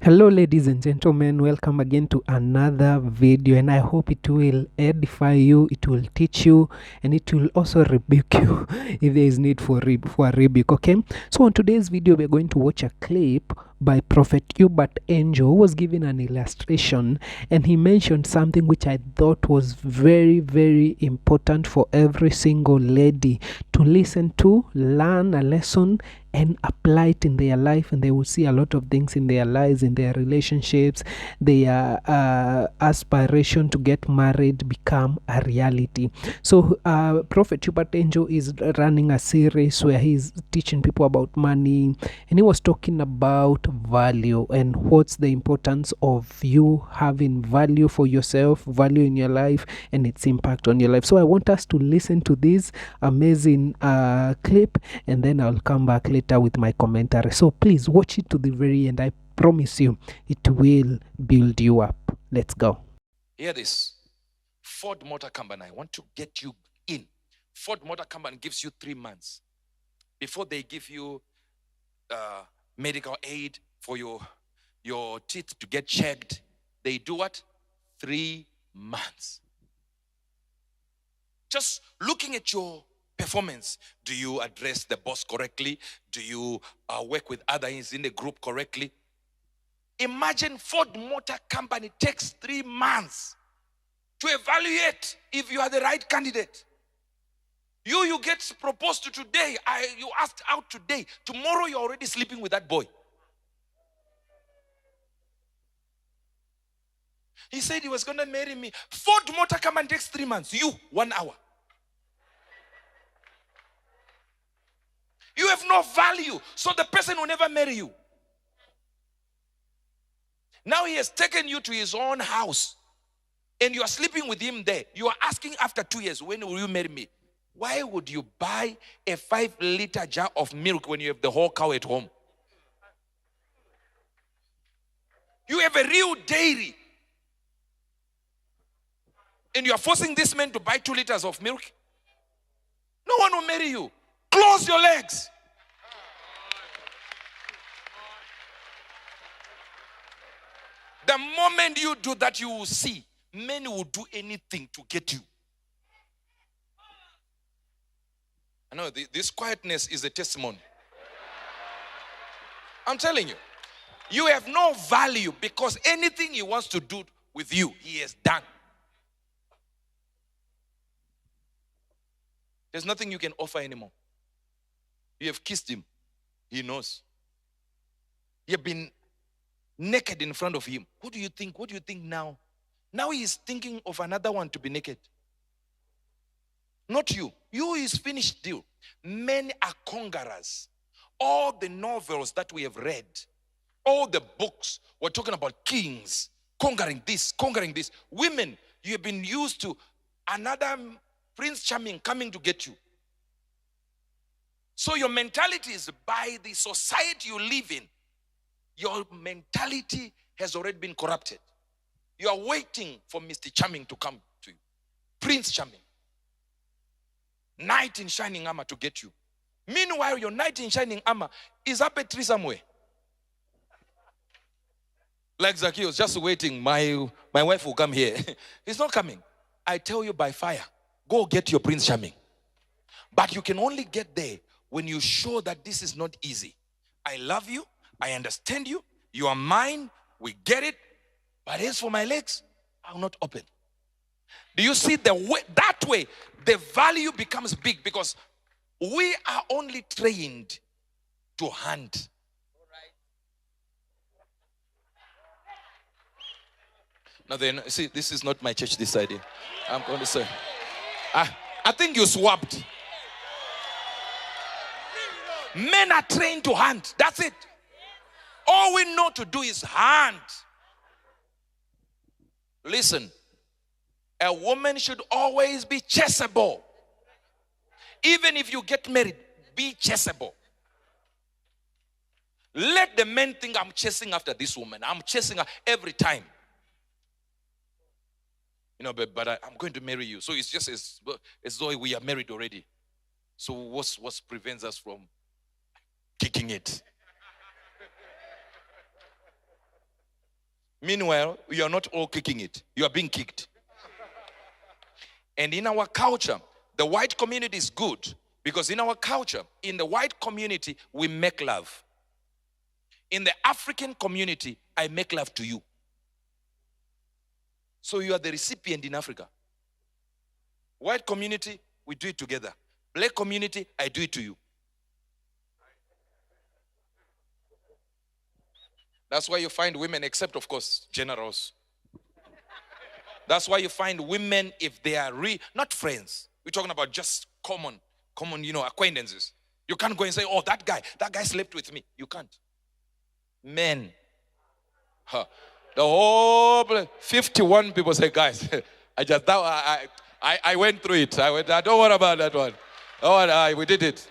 Hello, ladies and gentlemen. Welcome again to another video, and I hope it will edify you, it will teach you, and it will also rebuke you if there is need for a rebuke. Okay, so on today's video, we're going to watch a clip by Prophet Uebert Angel, who was giving an illustration, and he mentioned something which I thought was very, very important for every single lady to listen to, learn a lesson, and apply it in their life, and they will see a lot of things in their lives, in their relationships, their aspiration to get married become a reality. So Prophet Uebert Angel is running a series where he's teaching people about money, and he was talking about value and what's the importance of you having value for yourself, value in your life, and its impact on your life. So I want us to listen to this amazing clip, and then I'll come back later with my commentary. So please watch it to the very end. I promise you it will build you up. Let's go. Hear this. Ford Motor Company, I want to get you in. Ford Motor Company gives you 3 months before they give you medical aid for your teeth to get checked. They do what? 3 months. Just looking at your performance. Do you address the boss correctly? Do you work with others in the group correctly? Imagine Ford Motor Company takes 3 months to evaluate if you are the right candidate. You get proposed to today. You asked out today. Tomorrow you're already sleeping with that boy. He said he was going to marry me. Ford Motor Company takes 3 months. You, 1 hour. You have no value, so the person will never marry you. Now he has taken you to his own house, and you are sleeping with him there. You are asking after 2 years, when will you marry me? Why would you buy a 5-liter jar of milk when you have the whole cow at home? You have a real dairy, and you are forcing this man to buy 2 liters of milk? No one will marry you. Close your legs. The moment you do that, you will see men will do anything to get you. I know this quietness is a testimony. I'm telling you, you have no value because anything he wants to do with you, he has done. There's nothing you can offer anymore. You have kissed him. He knows. You have been naked in front of him. What do you think? What do you think now? Now he is thinking of another one to be naked. Not you. You is finished deal. Men are conquerors. All the novels that we have read, all the books, we're talking about kings, conquering this, conquering this. Women, you have been used to another Prince Charming coming to get you. So your mentality is by the society you live in. Your mentality has already been corrupted. You are waiting for Mr. Charming to come to you. Prince Charming. Knight in shining armor to get you. Meanwhile, your knight in shining armor is up a tree somewhere. Like Zacchaeus, just waiting. My wife will come here. He's not coming. I tell you by fire, go get your Prince Charming. But you can only get there when you show that this is not easy. I love you. I understand you. You are mine. We get it. But as for my legs, I will not open. Do you see the way? That way, the value becomes big because we are only trained to hunt. Now then, see, this is not my church this idea. I'm going to say, I think you swapped. Men are trained to hunt. That's it. All we know to do is hunt. Listen, a woman should always be chaseable. Even if you get married, be chaseable. Let the men think I'm chasing after this woman. I'm chasing her every time. You know, but I'm going to marry you. So it's just as though we are married already. So what prevents us from kicking it? Meanwhile, you are not all kicking it. You are being kicked. And in our culture, the white community is good because in our culture, in the white community, we make love. In the African community, I make love to you. So you are the recipient in Africa. White community, we do it together. Black community, I do it to you. That's why you find women, except of course, generals. That's why you find women, if they are not friends. We're talking about just common, acquaintances. You can't go and say, oh, that guy slept with me. You can't. Men. The whole 51 people say, guys, I went through it. I don't worry about that one. Oh, we did it.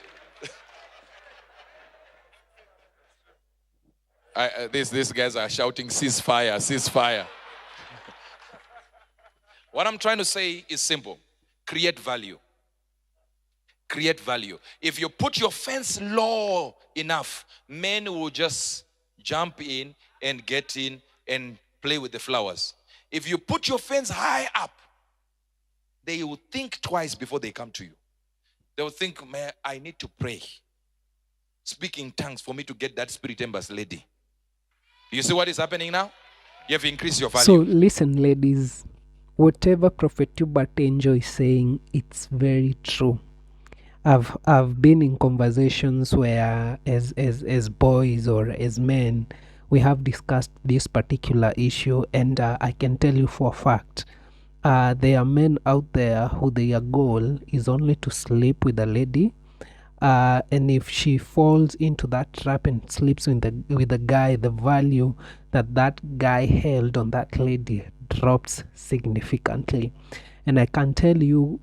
These guys are shouting, ceasefire, ceasefire. What I'm trying to say is simple. Create value. Create value. If you put your fence low enough, men will just jump in and get in and play with the flowers. If you put your fence high up, they will think twice before they come to you. They will think, man, I need to pray. Speak in tongues for me to get that spirit embers lady. You see what is happening now? You have increased your value. So listen, ladies, whatever Prophet Uebert Angel is saying, it's very true. I've been in conversations where as boys or as men, we have discussed this particular issue, and I can tell you for a fact, there are men out there who their goal is only to sleep with a lady, and if she falls into that trap and sleeps with the guy, the value that guy held on that lady drops significantly. And I can tell you,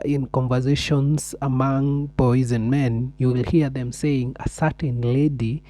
in conversations among boys and men, you will hear them saying a certain lady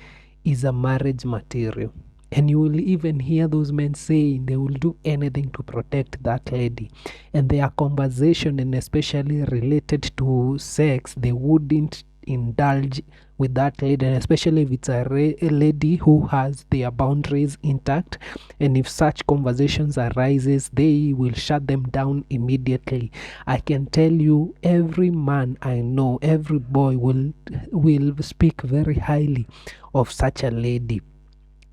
is a marriage material. And you will even hear those men saying they will do anything to protect that lady. And their conversation, and especially related to sex, they wouldn't indulge with that lady, and especially if it's a lady who has their boundaries intact. And if such conversations arises, they will shut them down immediately. I can tell you, every man I know, every boy will speak very highly of such a lady.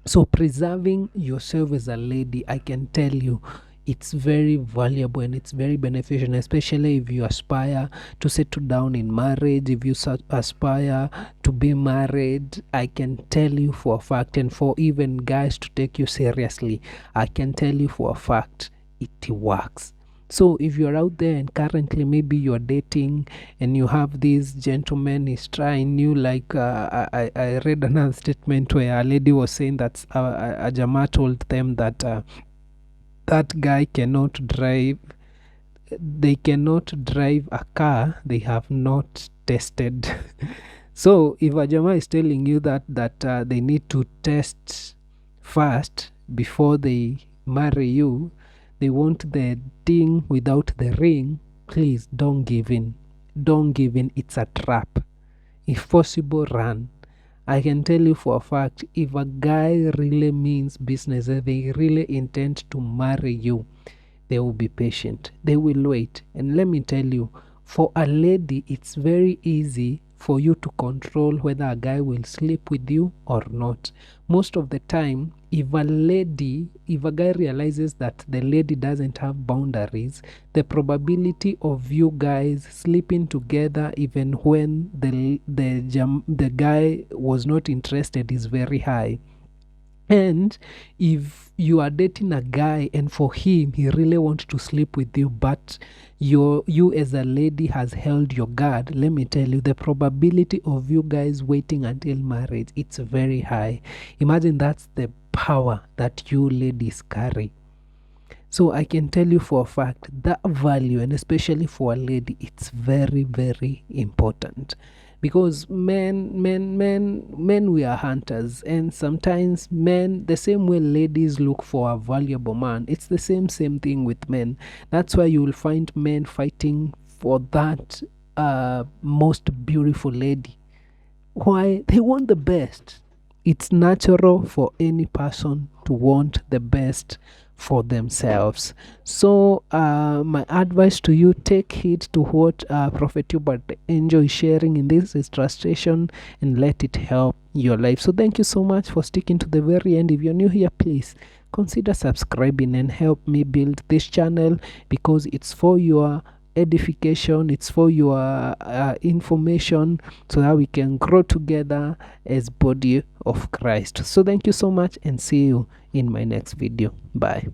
So preserving yourself as a lady, I can tell you, it's very valuable and it's very beneficial, especially if you aspire to settle down in marriage, if you aspire to be married. I can tell you for a fact, and for even guys to take you seriously, I can tell you for a fact, it works. So if you're out there and currently maybe you're dating and you have this gentleman is trying you, like I read another statement where a lady was saying that a Jama told them that that guy cannot drive, they cannot drive a car they have not tested. So if a Jama is telling you that they need to test first before they marry you, they want the thing without the ring, please don't give in. Don't give in. It's a trap. If possible, run. I can tell you for a fact, if a guy really means business, they really intend to marry you, they will be patient. They will wait. And let me tell you, for a lady, it's very easy for you to control whether a guy will sleep with you or not. Most of the time, if a guy realizes that the lady doesn't have boundaries, the probability of you guys sleeping together even when the guy was not interested is very high. And if you are dating a guy and for him he really wants to sleep with you, but you as a lady has held your guard, let me tell you, the probability of you guys waiting until marriage, it's very high. Imagine that's the power that you ladies carry. So I can tell you for a fact that value, and especially for a lady, it's very, very important. Because men, we are hunters, and sometimes men, the same way ladies look for a valuable man, it's the same thing with men. That's why you will find men fighting for that most beautiful lady. Why? They want the best. it's natural for any person to want the best for themselves. So my advice to you, take heed to what Prophet Uebert Angel is sharing in this illustration and let it help your life. So thank you so much for sticking to the very end. If you're new here, please consider subscribing and help me build this channel, because it's for your edification, it's for your information, so that we can grow together as body of Christ. So thank you so much, and see you in my next video. Bye.